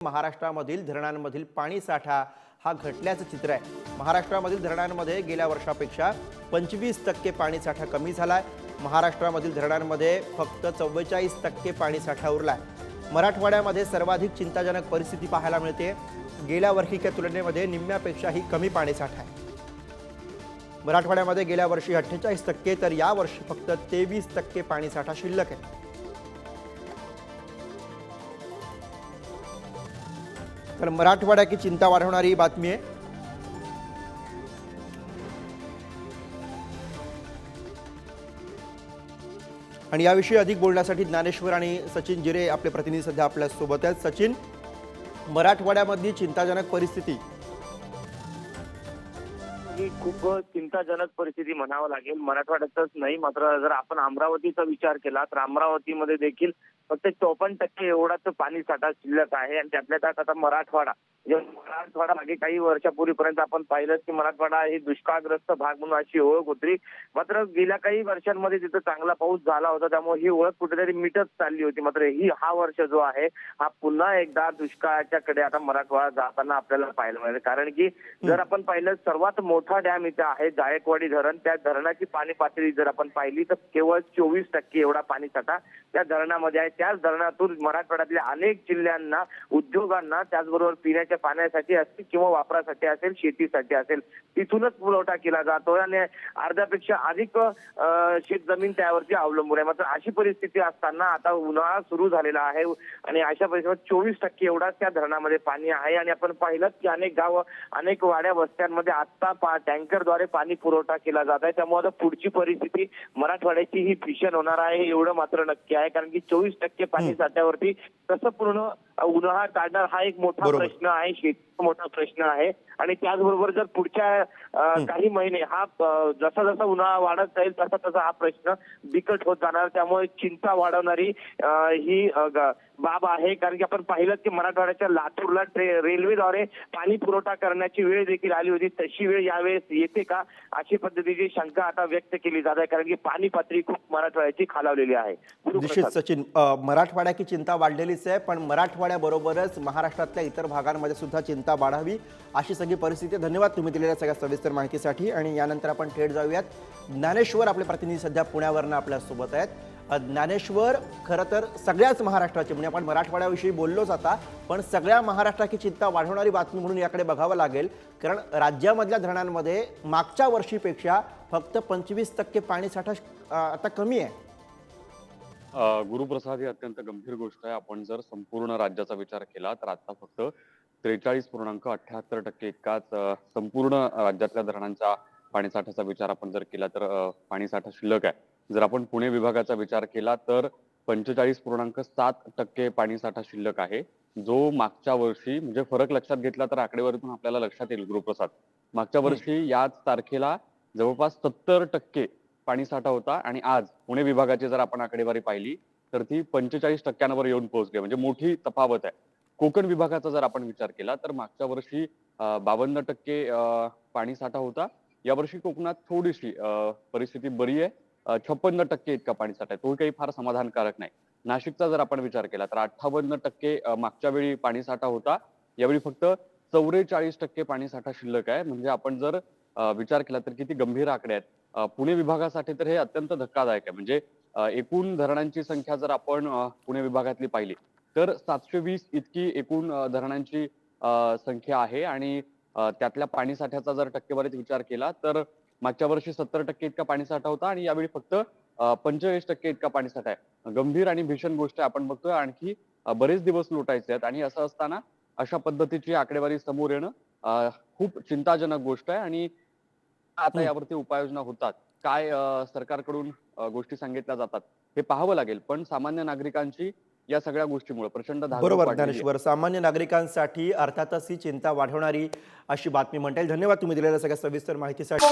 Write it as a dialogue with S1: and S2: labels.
S1: महाराष्ट्रामधील धरणांमधील पाणी साठा हा घटल्याचं चित्र आहे। महाराष्ट्रामधील धरणांमध्ये गेल्या वर्षापेक्षा 25% पाणी साठा कमी झालाय। महाराष्ट्रामधील धरणांमध्ये फक्त 44% पाणी साठा उरलाय। मराठवाड्यामध्ये सर्वाधिक चिंताजनक परिस्थिती पाहायला मिळते। गेल्या वर्षीच्या तुलनेमध्ये निम्म्यापेक्षाही कमी पाणी साठा आहे। मराठवाड्यामध्ये गेल्या वर्षी 48% तर या वर्षी फक्त 23% पाणी साठा शिल्लक आहे। तर मराठवाड़ा की चिंता वाढवणारी बातमी आहे। आणि याविषयी अधिक बोलण्यासाठी ज्ञानेश्वर आणि सचिन जिरे आपले प्रतिनिधी सध्या आपल्या सोबत आहेत। सचिन, मराठवाड्यामधली चिंताजनक परिस्थिती
S2: ही खूप चिंताजनक परिस्थिती म्हणावं लागेल। मराठवाड्यातच नाही, मात्र जर आपण अमरावतीचा विचार केला तर अमरावतीमध्ये देखील फक्त 54% एवढाच पाणी साठा शिल्लक आहे। आणि त्यातल्या त्यात आता मराठवाडा मागे काही वर्षापूर्वीपर्यंत आपण पाहिलं की मराठवाडा हे दुष्काळग्रस्त भाग म्हणून अशी ओळख होती। मात्र गेल्या काही वर्षांमध्ये तिथं चांगला पाऊस झाला होता, त्यामुळे ही ओळख कुठेतरी मिटत चालली होती। मात्र हा वर्ष जो आहे हा पुन्हा एकदा दुष्काळाच्या कडे आता मराठवाडा जाताना आपल्याला पाहायला मिळेल। कारण की जर आपण पाहिलं सर्वात मोठा डॅम इथे आहे जायकवाडी धरण, त्या धरणाची पाणी पातळी जर आपण पाहिली तर केवळ 24% एवढा पाणी साठा त्या धरणामध्ये आहे। त्याच धरणातून मराठवाड्यातल्या अनेक जिल्ह्यांना, उद्योगांना, त्याचबरोबर पिण्याच्या पाण्यासाठी असेल किंवा वापरासाठी असेल, शेतीसाठी असेल, तिथूनच पुरवठा केला जातो आणि अर्ध्यापेक्षा अधिक शेतजमीन त्यावरती अवलंबून आहे। मात्र अशी परिस्थिती असताना आता उन्हाळा सुरू झालेला आहे आणि अशा परिस्थितीत 24% एवढाच त्या धरणामध्ये पाणी आहे। आणि आपण पाहिलं की अनेक गाव, अनेक वाड्या वस्त्यांमध्ये आता टँकरद्वारे पाणी पुरवठा केला जात आहे। त्यामुळे आता पुढची परिस्थिती मराठवाड्याची ही भीषण होणार आहे एवढं मात्र नक्की आहे। कारण की 24% पाणी साठ्यावरती कसं पूर्ण उन्हाळा काढणार हा एक मोठा प्रश्न आहे, शेतीचा मोठा प्रश्न आहे। आणि त्याचबरोबर जर पुढच्या काही महिने हा जसा जसा उन्हाळा वाढत जाईल तसा तसा हा प्रश्न बिकट होत जाणार। त्यामुळे चिंता वाढवणारी ही बाब आहे। कारण की आपण पाहिलं की मराठवाड्याच्या लातूरला रेल्वेद्वारे पाणी पुरवठा करण्याची वेळ देखील आली होती, तशी वेळ यावेळेस येते का अशी पद्धतीची शंका आता व्यक्त केली जात आहे। कारण की पाणी पातळी खूप मराठवाड्याची खालावलेली आहे।
S1: निश्चित सचिन, मराठवाड्याची चिंता वाढलेलीच आहे, पण मराठवाड्याबरोबरच महाराष्ट्रातल्या इतर भागांमध्ये सुद्धा चिंता वाढावी अशी सगळी परिस्थिती। धन्यवाद तुम्ही दिलेल्या सगळ्या सविस्तर माहितीसाठी। आणि यानंतर आपण थेट जाऊयात, ज्ञानेश्वर आपले प्रतिनिधी सध्या पुण्यावरून आपल्या सोबत आहेत। ज्ञानेश्वर, खरं तर सगळ्याच महाराष्ट्राची, म्हणजे आपण मराठवाड्याविषयी बोललोच आता, पण सगळ्या महाराष्ट्राची चिंता वाढवणारी बातमी म्हणून याकडे बघावं लागेल। कारण राज्यामधल्या धरणांमध्ये मागच्या वर्षीपेक्षा फक्त 25% पाणी साठा आता कमी आहे।
S3: गुरुप्रसाद, ही अत्यंत गंभीर गोष्ट आहे। आपण जर संपूर्ण राज्याचा विचार केला तर आता फक्त 43.78% इतकाच संपूर्ण राज्यातल्या धरणांचा पाणीसाठ्याचा विचार आपण जर केला तर पाणीसाठा शिल्लक आहे। जर आपण पुणे विभागाचा विचार केला तर 45.7% पाणीसाठा शिल्लक आहे, जो मागच्या वर्षी, म्हणजे फरक लक्षात घेतला तर आकडेवारीतून आपल्याला लक्षात येईल गुरुप्रसाद, मागच्या वर्षी याच तारखेला जवळपास 70% पाणीसाठा होता आणि आज पुणे विभागाची जर आपण आकडेवारी पाहिली तर ती 45%वर येऊन पोहोचली, म्हणजे मोठी तफावत आहे। कोकण विभागाचा जर आपण विचार केला तर मागच्या वर्षी 52% पाणीसाठा होता, यावर्षी कोकणात थोडीशी परिस्थिती बरी आहे, 56% इतका पाणीसाठा आहे, तो काही फार समाधानकारक नाही। नाशिकचा जर आपण विचार केला तर 58% मागच्या वेळी पाणीसाठा होता, यावेळी फक्त 44% पाणीसाठा शिल्लक आहे। म्हणजे आपण जर विचार केला तर किती गंभीर आकडे आहेत। पुणे विभागासाठी तर हे अत्यंत धक्कादायक आहे। म्हणजे एकूण धरणांची संख्या जर आपण पुणे विभागातली पाहिली तर 720 इतकी एकूण धरणांची संख्या आहे। आणि त्यातल्या पाणीसाठ्याचा जर टक्केवारीत विचार केला तर मागच्या वर्षी 70% इतका पाणीसाठा होता आणि यावेळी फक्त 45% इतका पाणीसाठा आहे। गंभीर आणि भीषण गोष्ट आपण बघतोय, आणखी बरेच दिवस लुटायचे आहेत। आणि असं असताना अशा पद्धतीची आकडेवारी समोर येणं खूप चिंताजनक गोष्ट आहे। आणि आता यावरती उपाययोजना होतात काय, सरकारकडून गोष्टी सांगितल्या जातात हे पाहावं लागेल। पण सामान्य नागरिकांची या सगळ्या गोष्टीमुळे प्रचंड धाकधूक
S1: बरोबर
S3: वाढलेली आहे।
S1: ज्ञानेश्वर, सामान्य नागरिकांसाठी अर्थातच ही चिंता वाढवणारी अशी बातमी म्हणता येईल। धन्यवाद तुम्ही दिलेल्या सगळ्या सविस्तर माहितीसाठी।